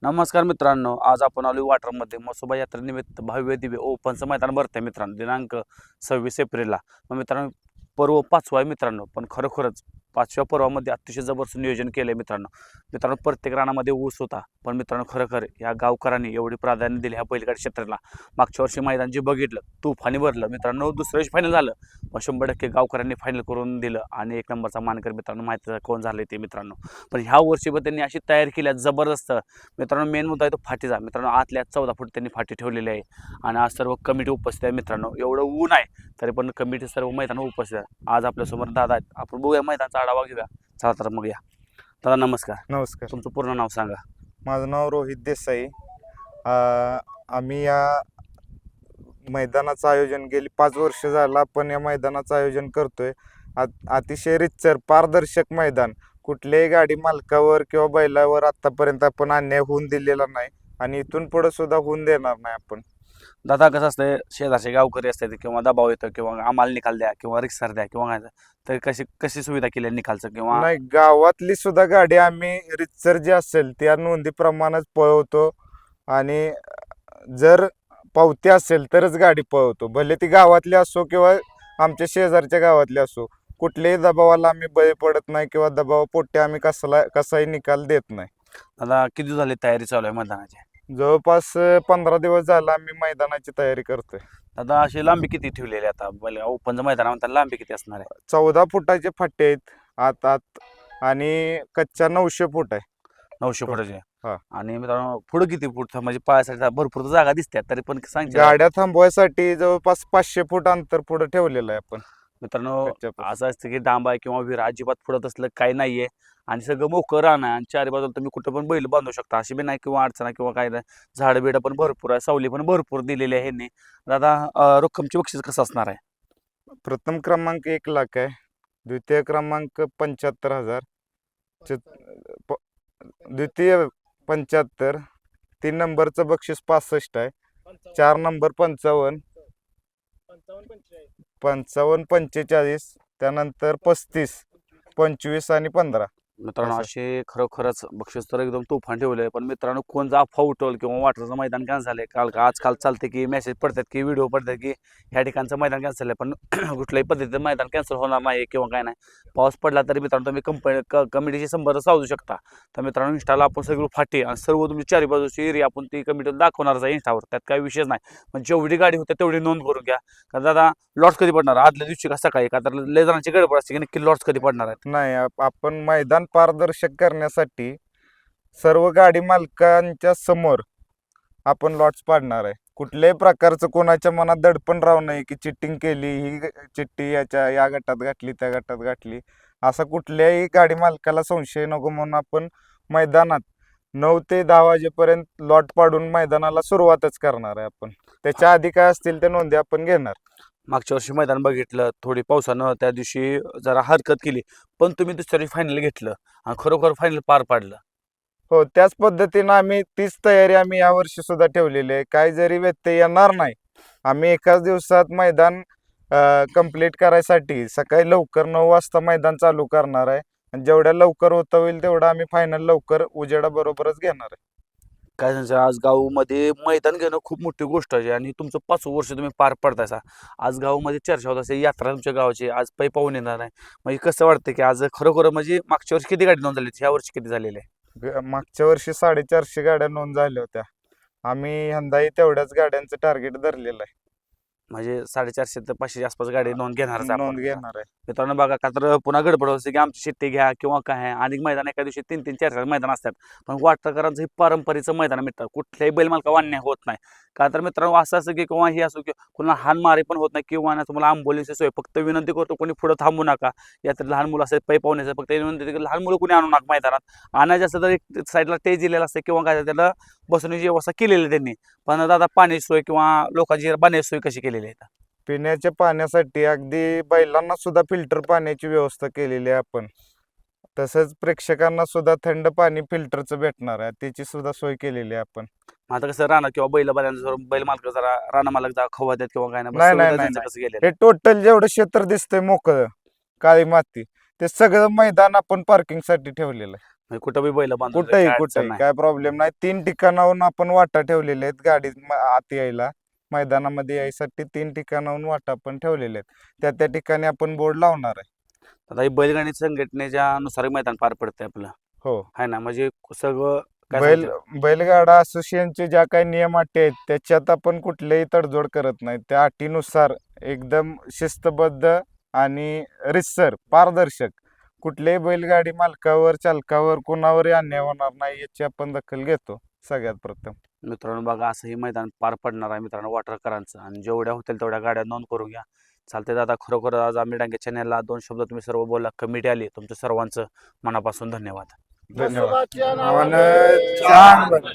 नमस्कार मित्रांनो, आज आपण आलो वाटरमध्ये मसोबा यात्रेनिमित्त भव्य दिव्य ओपनचं मैदान भरतंय मित्रांनो, दिनांक 26 एप्रिलला. मग मित्रांनो, पर्व 5वा आहे मित्रांनो, पण खरोखरच 5व्या पर्वामध्ये अतिशय जबरदस्त नियोजन केलंय मित्रांनो. प्रत्येक रानामध्ये ऊस होता, पण मित्रांनो खरोखर या गावकऱ्यांनी एवढी प्राधान्य दिले ह्या बैलगाडी क्षेत्राला. मागच्या वर्षी मैदान जे बघितलं तुफानी भरलं मित्रांनो, दुसऱ्या वर्षी फायनल झालं, मग 100% गावकऱ्यांनी फायनल करून दिलं आणि एक नंबरचा मानकर मित्रांनो माहिती कोण झाले ते मित्रांनो. पण ह्या वर्षी पण त्यांनी अशी तयारी केली जबरदस्त मित्रांनो. मेन मुद्दा आहे तो फाटीचा मित्रांनो. आतल्या 14 फूट त्यांनी फाटी ठेवलेली आहे आणि आज सर्व कमिटी उपस्थित आहे मित्रांनो. एवढं ऊन आहे तरी पण कमिटी सर्व मैदान उपस्थित आहे. आज आपल्यासमोर दादा आहेत, आपण बघूया मैदानाचा आढावा घेऊया. चला तर मग या. दादा नमस्कार. नमस्कार. तुमचं पूर्ण नाव सांगा. माझं नाव रोहित देसाई. आम्ही या मैदानाचं आयोजन गेली 5 वर्ष झालं आपण या मैदानाचं आयोजन करतोय. अतिशय रितसर पारदर्शक मैदान. कुठल्याही गाडी मालकावर किंवा बैलावर आतापर्यंत आपण अन्याय होऊन दिलेला नाही आणि इथून पुढे सुद्धा होऊन देणार नाही आपण. दादा कसं असतं, शेजारचे गावकरी असतात किंवा दबाव येतो किंवा आम्हाला निकाल द्या किंवा रिक्सर द्या किंवा काय, तर कशी कशी सुविधा केली आहे निकालचं किंवा नाही, गावातली सुद्धा गाडी आम्ही रितसर जी असेल त्या नोंदीप्रमाणेच पळवतो आणि जर पावती असेल तरच गाडी पळवतो. भले ती गावातली असो किंवा आमच्या शेजारच्या गावातली असो. कुठल्याही दबावाला आम्ही बळी पडत नाही किंवा दबावापोटी आम्ही कसाही निकाल देत नाही. दादा किती दिवस झाली तयारी चालू आहे मैदानाची? जवळपास 15 दिवस झाला आम्ही मैदानाची तयारी करतोय. दादा अशी लांबी किती ठेवलेली आहे आता ओपनचं मैदान म्हणतात, लांबी किती असणार आहे? 14 फुटाचे फाटे आहेत आत आत आणि कच्च्या 900 फूट आहे. 900 फुटाचे. हा. आणि मित्रांनो पुढे किती फूट म्हणजे पायासाठी भरपूर जागा दिसतात तरी पण सांगते गाड्या थांबवायसाठी जवळपास 500 फूट अंतर पुढे ठेवलेलं आहे आपण. मित्रांनो. कच्च्यापासून. असं असतं की डांबा किंवा विहीर अजिबात पुढत असलं काही नाहीये आणि सगळं मोकळं राहणं आणि चारी बाजूला तुम्ही कुठं पण बैल बांधू शकता, अशी बी नाही किंवा अडचण आहे किंवा काय नाही. झाडं बिडं पण भरपूर आहे, सावली पण भरपूर दिलेली आहे ह्यांनी. दादा रक्कमची बक्षीस कसं असणार आहे? प्रथम क्रमांक 1 लाख आहे. द्वितीय क्रमांक 75,000. द्वितीय 75. 3 नंबरचं बक्षीस 65 आहे. 4 नंबर 55, 55, 45, त्यानंतर 35, 25 आणि 15. मित्रांनो असं. असे खरोखरच बक्षीस तर एकदम तुफान ठेवले. पण मित्रांनो कोण अफवा उठवल किंवा वाटरचं मैदान कॅन्सल झालंय आजकाल चालते की मेसेज पडतात की व्हिडिओ पडतात की ह्या ठिकाणचं मैदान कॅन्सल आहे, पण कुठल्याही पद्धतीचं मैदान कॅन्सल होणार नाही किंवा काय नाही. पाऊस पडला तरी मित्रांनो तुम्ही कमिटीशी संपर्क साधू शकता. तर मित्रांनो इंस्टाला आपण सगळं फाटी आणि सर्व तुमची चारी बाजूची एरिया आपण ती कमिटीला दाखवणारच आहे इंस्टावर, त्यात काही विषय नाही. पण जेवढी गाडी होते तेवढी नोंद करून घ्या. कारण दादा लॉट्स कधी पडणार आदल्या दिवशी का सकाळी, का तर लय जणांची गडबड असते की नक्की लॉट्स कधी पडणार आहेत? नाही, आपण मैदान पारदर्शक करण्यासाठी सर्व गाडी मालकांच्या समोर आपण लॉट्स पाडणार आहे. कुठल्याही प्रकारचं कोणाच्या मनात दडपण राहू नये की चिट्टिंग केली, ही चिठ्ठी या गटात घातली त्या गटात घातली, असा कुठल्याही गाडी मालकाला संशय नको म्हणून आपण मैदानात 9 ते 10 वाजेपर्यंत लॉट पाडून मैदानाला सुरुवातच करणार आहे आपण. त्याच्या आधी काय असतील त्या नोंदी आपण घेणार. मागच्या वर्षी मैदान बघितलं, थोडी पावसानं त्या दिवशी जरा हरकत केली, पण तुम्ही दुसऱ्या दिवशी फायनल घेतलं आणि खरोखर फायनल पार पाडलं. हो, त्याच पद्धतीनं आम्ही तीच तयारी आम्ही यावर्षी सुद्धा ठेवलेली आहे. काय जरी व्यत्यय येणार नाही, आम्ही एकाच दिवसात मैदान कंप्लीट करायसाठी सकाळी लवकर 9 वाजता मैदान चालू करणार आहे आणि जेवढ्या लवकर होता होईल तेवढं आम्ही फायनल लवकर उजेडा बरोबरच घेणार आहे. काय सांगायचं, आज गावामध्ये मैदान घेणं खूप मोठी गोष्ट आहे आणि तुमचं 5 वर्ष तुम्ही पार पडतायसा. आज गावामध्ये चर्चा होत असेल यात्रा तुमच्या गावाची, आज पै पाहून येणार आहे. म्हणजे कसं वाटतं की आज खरोखर म्हणजे मागच्या वर्षी किती गाडी नोंद झाली, ह्या वर्षी किती झालेली आहे? मागच्या वर्षी 450 गाड्या नोंद झाल्या होत्या. आम्ही यंदाही तेवढ्याच गाड्यांचं टार्गेट धरलेलं आहे. म्हणजे 450 ते 500 आसपास गाडी नोंद घेणारच नोंद आपण. घेणार आहे. मित्रांनो बघा, का तर पुन्हा गडबड असते की आमची शिट्टी घ्या किंवा काय आहे, अनेक मैदान एका दिवशी 3-3, 4-4 मैदान असतात. पण वाटकरांचं हे पारंपरिकचं मैदान मित्रांनो, कुठल्याही बैल मालका अन्याय होत नाही. का तर मित्रांनो असं असं की किंवा हे असो की कुणा हानमारी पण होत नाही किंवा ना तुम्हाला आंबोलीची सोय. फक्त विनंती करतो कोणी पुढे थांबू नका. यात लहान मुलं असेल पै पाहुण्याचं फक्त विनंती की लहान मुलं कोणी आणू नका मैदानात. आणायचं असं तर एक साईडला टेज दिलेला असते किंवा काय त्याला बसवण्याची व्यवस्था केलेली आहे त्यांनी. पण दादा पाण्याची सोय किंवा लोकांची पाण्याची सोय कशी केलेली आहे? पिण्याच्या पाण्यासाठी अगदी बैलांना सुद्धा फिल्टर पाण्याची व्यवस्था केलेली आहे आपण. तसंच प्रेक्षकांना सुद्धा थंड पाणी फिल्टरचं भेटणार आहे, त्याची सुद्धा सोय केलेली आहे आपण. आता कसं राहणार किंवा बैल मालक जरा राणा मालक जरा खवा देत किंवा काय नाही, सुविधा नाही, त्यांचं नाही. कसं गेलं? हे टोटल जेवढं क्षेत्र दिसतंय मोकळं काळी माती, ते सगळं मैदान आपण पार्किंगसाठी ठेवलेलं आहे. म्हणजे कुठं बी बैल बांधून कुठेही काय अडचण कुठेही नाही. काय प्रॉब्लेम नाही. 3 ठिकाणाहून आपण वाटा ठेवलेले आहेत गाडी आत यायला, मैदानामध्ये यायसाठी 3 ठिकाणाहून वाटा आपण ठेवलेले आहेत. त्या ठिकाणी आपण बोर्ड लावणार आहे. आता ही बैलगाडी संघटनेच्या नुसार मैदान पार पडतंय आपलं, हो. आहे ना? म्हणजे सगळं काय बैल सांगते? बैलगाडा असोसिएशनचे ज्या काही नियम अटी आहेत त्याच्यात आपण कुठल्याही तडजोड करत नाही. त्या अटीनुसार एकदम शिस्तबद्ध आणि रितसर पारदर्शक कुठल्याही बैलगाडी मालकावर चालकावर कोणावरही अन्याय होणार नाही याची आपण दखल घेतो सगळ्यात प्रथम. मित्रांनो बघा, असं हे मैदान पार पडणार आहे मित्रांनो वाटरकरांचं, आणि जेवढ्या होतील तेवढ्या गाड्या नोंद करून घ्या. चालते दादा, खरोखर आज आम्ही डांगे चॅनलला 2 शब्द तुम्ही सर्व बोलला, कमिटी आली, तुमचं सर्वांचं मनापासून धन्यवाद. धन्यवाद. नावानं चांगलं.